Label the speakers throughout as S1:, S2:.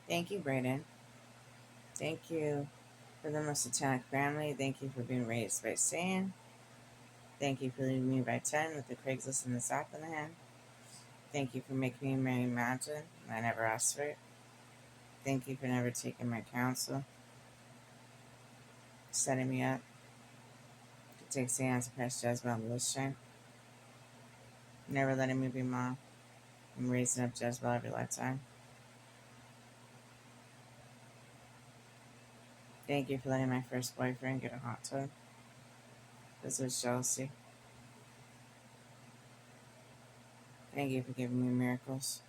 S1: Thank you, Brayden. Thank you for the most satanic family. Thank you for being raised by Satan. Thank you for leaving me by 10 with the Craigslist and the sock in the hand. Thank you for making me marry Mountain. I never asked for it. Thank you for never taking my counsel, setting me up to take Satan to past Jezebel and Lushan. Never letting me be mom. I'm raising up Jezebel every lifetime. Thank you for letting my first boyfriend get a hot tub. This was jealousy. Thank you for giving me miracles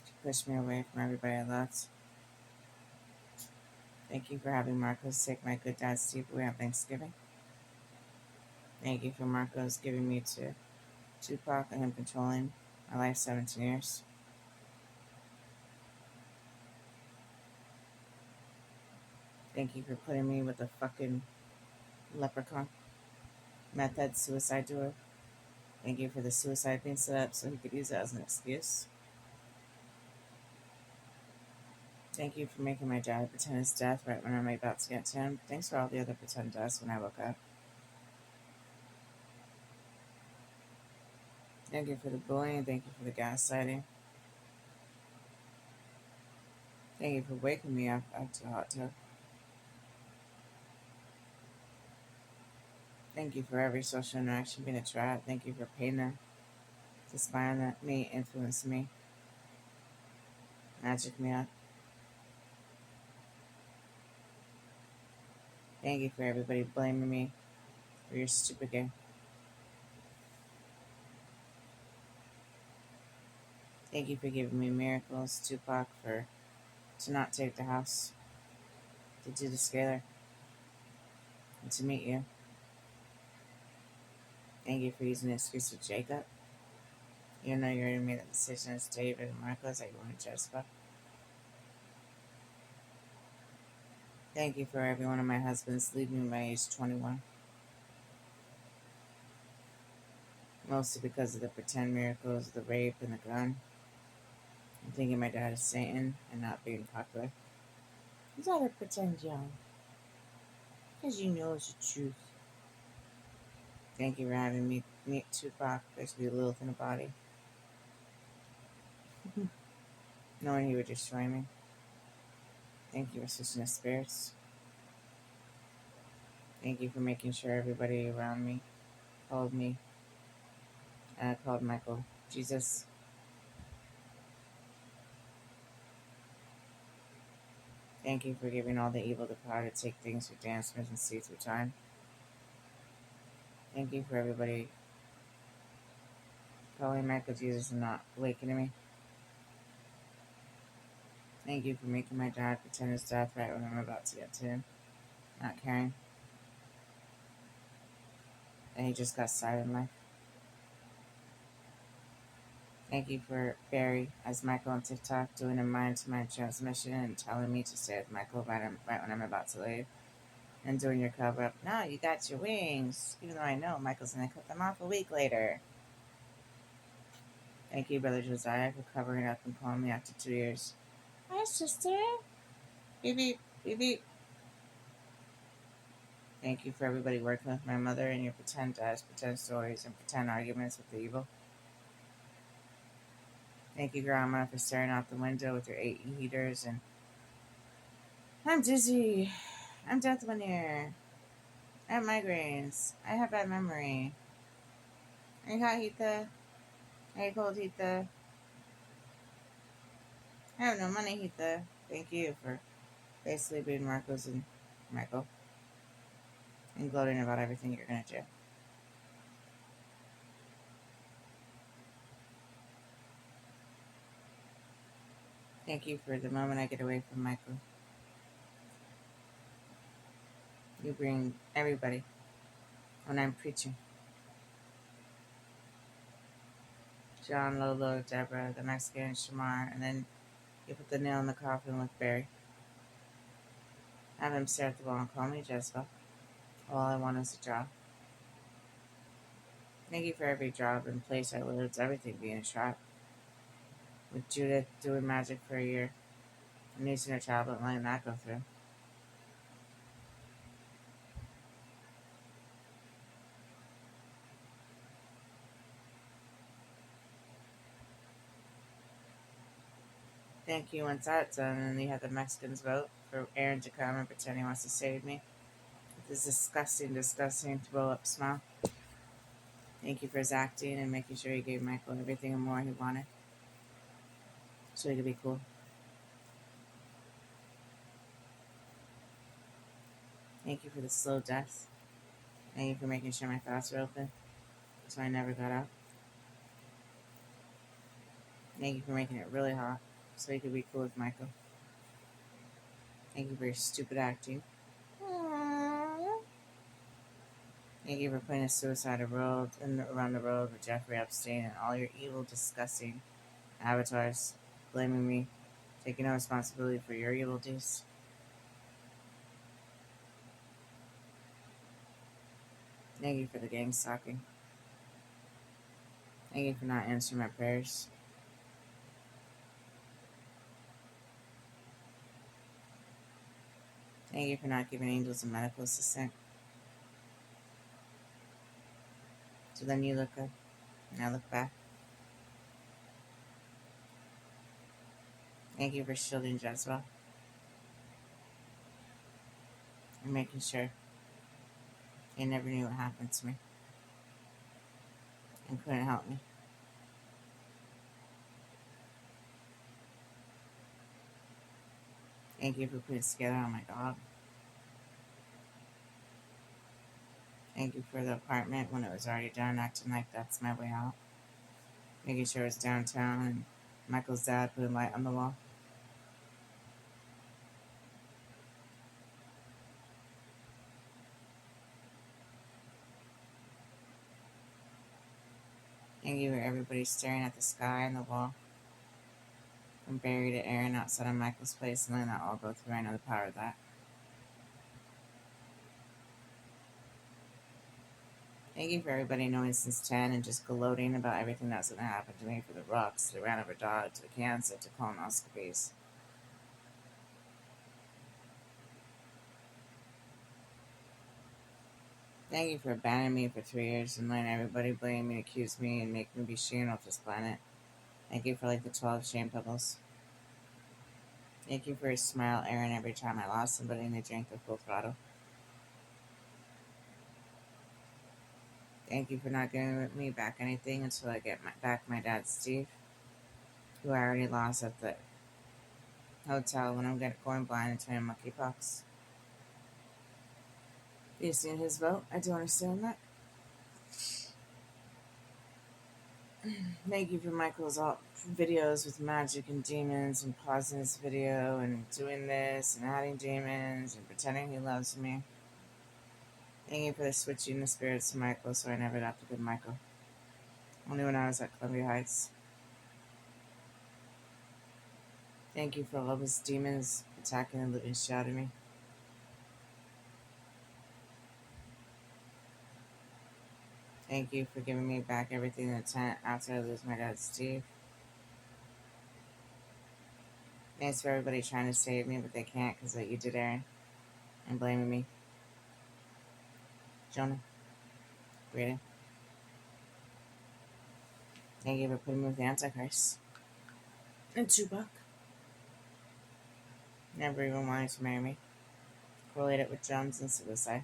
S1: to push me away from everybody I loved. Thank you for having Marcos take my good dad's teeth away on Thanksgiving. Thank you for Marcos giving me to Tupac and him controlling my life 17 years. Thank you for putting me with a fucking leprechaun. Meth head suicide doer. Thank you for the suicide being set up so he could use it as an excuse. Thank you for making my dad pretend his death right when I'm about to get to him. Thanks for all the other pretend deaths when I woke up. Thank you for the bullying. Thank you for the gaslighting. Thank you for waking me up after the hot tub. Thank you for every social interaction being a trap. Thank you for Payna to spy on me, influence me, magic me up. Thank you for everybody blaming me for your stupid game. Thank you for giving me miracles, Tupac, to not take the house, to do the scalar, and to meet you. Thank you for using the excuse of Jacob. Even though you already made the decision as David and Marcos that you wanted Jessica. Thank you for every one of my husbands leaving me by age 21. Mostly because of the pretend miracles, the rape, and the gun. And thinking my dad is Satan and not being popular. You gotta pretend young. Because you know it's the truth. Thank you for having me meet Tupac, basically Lilith in a body. Knowing he would destroy me. Thank you for switching the spirits. Thank you for making sure everybody around me called me. Called Michael Jesus. Thank you for giving all the evil the power to take things for dancers and see through time. Thank you for everybody calling Michael Jesus and not awakening me. Thank you for making my dad pretend his death right when I'm about to get to him. Not caring. And he just got started in life. Thank you for Barry as Michael on TikTok doing a mind-to-mind transmission and telling me to stay with Michael right when I'm about to leave. And doing your cover-up. No, you got your wings. Even though I know Michael's going to cut them off a week later. Thank you, Brother Josiah, for covering up and calling me after 2 years. Hi, sister. Beep, beep, beep, beep. Thank you for everybody working with my mother and your pretend deaths, pretend stories, and pretend arguments with the evil. Thank you, Grandma, for staring out the window with your 8 heaters. And I'm dizzy. I'm Death Linear. I have migraines. I have bad memory. Are you hot, Heatha? Are you cold, Heatha? I have no money, Heatha. Thank you for basically being Marcos and Michael and gloating about everything you're going to do. Thank you for the moment I get away from Michael. You bring everybody when I'm preaching. John, Lolo, Deborah, the Mexican, Shamar, and then you put the nail in the coffin with Barry. Have him stare at the wall and call me Jezebel. All I want is a job. Thank you for every job and place I lived, everything being a trap. With Judith doing magic for a year. I'm using her tablet and letting that go through. Thank you. Once that's done, and then you have the Mexicans vote for Aaron to come and pretend he wants to save me. This disgusting, disgusting to blow up smile. Thank you for his acting and making sure he gave Michael everything and more he wanted so he could be cool. Thank you for the slow death. Thank you for making sure my thoughts were open so I never got out. Thank you for making it really hot so he could be cool with Michael. Thank you for your stupid acting. Thank you for putting a suicidal world around the road with Jeffrey Epstein and all your evil, disgusting avatars blaming me, taking no responsibility for your evil deeds. Thank you for the gang stalking. Thank you for not answering my prayers. Thank you for not giving angels a medical assistant. So then you look up, and I look back. Thank you for shielding Jezebel and making sure they never knew what happened to me and couldn't help me. Thank you for putting it together on my dog. Thank you for the apartment when it was already done, acting like that's my way out. Making sure it's downtown and Michael's dad putting light on the wall. Thank you for everybody staring at the sky and the wall from Barry to Aaron outside of Michael's place and letting that all go through. I know the power of that. Thank you for everybody knowing since 10 and just gloating about everything that's going to happen to me, for the rocks, to the ran over dog, to the cancer, to colonoscopies. Thank you for abandoning me for 3 years and letting everybody blame me, accuse me, and make me be shamed off this planet. Thank you for like the 12 shame pebbles. Thank you for your smile, Aaron, every time I lost somebody and they drank the full throttle. Thank you for not giving me back anything until I get back my dad, Steve, who I already lost at the hotel when I'm going blind and turning monkeypox. You've seen his vote. I do understand that. Thank you for Michael's videos with magic and demons and pausing his video and doing this and adding demons and pretending he loves me. Thank you for switching the spirits to Michael so I never got to good Michael. Only when I was at Columbia Heights. Thank you for all of his demons attacking the living shit out of me. Thank you for giving me back everything in the tent after I lose my dad, Steve. Thanks for everybody trying to save me, but they can't because of what you did, Aaron. And blaming me. Jonah. Brayden. Thank you for putting me with the Antichrist. And Tupac. Never even wanted to marry me. Correlate it with drums and suicide.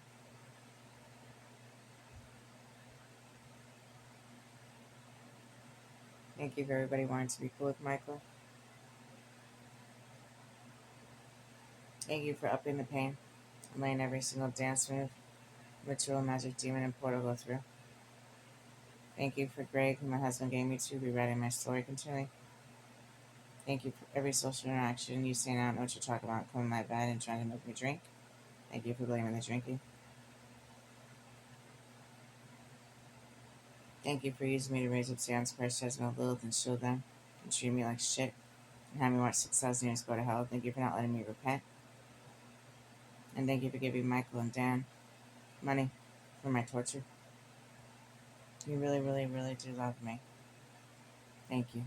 S1: Thank you for everybody wanting to be cool with Michael. Thank you for upping the pain and letting every single dance move, ritual, magic, demon, and portal go through. Thank you for Greg, who my husband gave me to, rewriting my story continually. Thank you for every social interaction. You saying I don't know what you're talking about, coming to my bed and trying to make me drink. Thank you for blaming the drinking. Thank you for using me to raise up Sam's Christ, Jezebel, Lilith, and shield them, and treat me like shit, and have me watch 6,000 years go to hell. Thank you for not letting me repent. And thank you for giving Michael and Dan money for my torture. You really, really, really do love me. Thank you.